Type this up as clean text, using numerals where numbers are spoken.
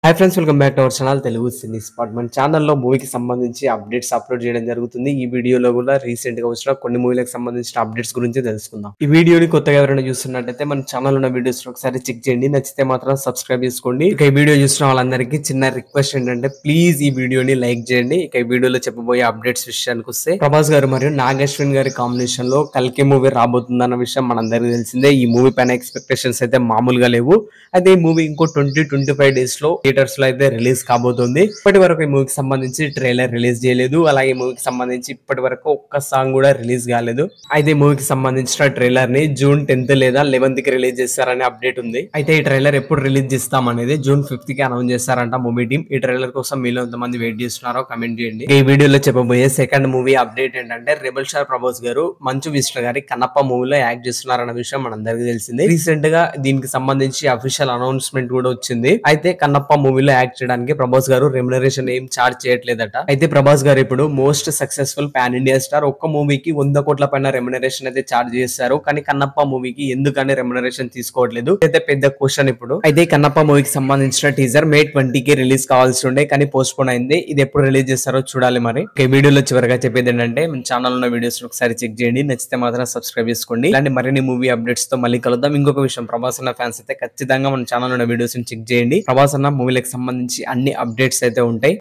Hi friends, welcome back to our channel Telugu cine spot. మన ఛానల్లో మూవీకి సంబంధించి అప్డేట్స్ అప్లోడ్ చేయడం జరుగుతుంది. ఈ వీడియోలో కూడా రీసెంట్ గా వచ్చిన కొన్ని మూవీలకు సంబంధించిన అప్డేట్స్ గురించి తెలుసుకుందాం. ఈ వీడియోని కొత్తగా ఎవరైనా చూస్తున్నట్టయితే మన ఛానల్ ఉన్న వీడియోస్ ఒకసారి చెక్ చేయండి. నచ్చితే మాత్రం సబ్స్క్రైబ్ చేసుకోండి. ఇక ఈ వీడియో చూసిన వాళ్ళందరికీ చిన్న రిక్వెస్ట్ ఏంటంటే ప్లీజ్ ఈ వీడియోని లైక్ చేయండి. ఇక ఈ వీడియోలో చెప్పబోయే అప్డేట్స్ విషయానికి వస్తే, ప్రభాస్ గారు మరియు నాగేశ్వన్ గారి కాంబినేషన్ లో కల్కి మూవీ రాబోతుందన్న విషయం మనందరికీ తెలిసిందే. ఈ మూవీ పైన ఎక్స్పెక్టేషన్స్ అయితే మామూలుగా లేవు. అయితే ఈ మూవీ ఇంకో 20-25 డేస్ లో థియేటర్స్ లో అయితే రిలీజ్ కాబోతుంది. ఇప్పటి వరకు ఈ మూవీకి సంబంధించి ట్రైలర్ రిలీజ్ చేయలేదు. అలాగే ఈ మూవీకి సంబంధించి ఇప్పటి వరకు ఒక్క సాంగ్ కూడా రిలీజ్ కాలేదు. అయితే ఈ మూవీకి సంబంధించిన ట్రైలర్ ని జూన్ 10th లేదా 11th కి రిలీజ్ చేస్తారనే అప్డేట్ ఉంది. అయితే ఈ ట్రైలర్ ఎప్పుడు రిలీజ్ చేస్తాం అనేది జూన్ 5th కి అనౌన్స్ చేస్తారంట మూవీ టీం. ఈ ట్రైలర్ కోసం మీలో ఎంతమంది వెయిట్ చేస్తున్నారో కమెంట్ చేయండి. ఈ వీడియోలో చెప్పబోయే సెకండ్ మూవీ అప్డేట్ ఏంటంటే, రెబల్ స్టార్ ప్రభాస్ గారు మంచు విష్ణు గారి కన్నప్ప మూవీలో యాక్ట్ చేస్తున్నారన్న విషయం మనందరికీ తెలిసిందే. రీసెంట్ గా దీనికి సంబంధించి అఫీషియల్ అనౌన్స్మెంట్ కూడా వచ్చింది. అయితే కన్నప్ప మూవీలో యాక్ట్ చేయడానికి ప్రభాస్ గారు రెమ్యునరేషన్ ఏం చార్జ్ చేయట్లేదట. అయితే ప్రభాస్ గారు ఇప్పుడు most successful pan India star. ఒక్క మూవీకి 100 కోట్ల పైన రెమ్యునరేషన్ అయితే చార్జ్ చేస్తారు. కానీ కన్నప్ప మూవీకి ఎందుకని రెమ్యునరేషన్ తీసుకోవట్లేదు అయితే పెద్ద క్వశ్చన్ ఇప్పుడు. అయితే కన్నప్ప మూవీకి సంబంధించిన టీజర్ May 20కి రిలీజ్ కావాల్సి ఉండే, కానీ పోస్ట్ పోన్ అయింది. ఇది ఎప్పుడు రిలీజ్ చేస్తారో చూడాలి. మరి ఈ వీడియోలో చివరిగా చెప్పేది ఏంటంటే, మన ఛానల్ ఉన్న వీడియోస్ ఒకసారి చెక్ చేయండి. నచ్చితే మాత్రం సబ్స్క్రైబ్ చేసుకోండి. ఇలాంటి మరిన్ని మూవీ అప్డేట్స్ తో మళ్ళీ కలుద్దాం. ఇంకొక విషయం, ప్రభాస్ అన్న ఫ్యాన్స్ అయితే ఖచ్చితంగా మన ఛానల్ ఉన్న వీడియోస్ చెక్ చేయండి. ప్రభాస్ అన్న మూవీలకు సంబంధించి అన్ని అప్డేట్స్ అయితే ఉంటాయి.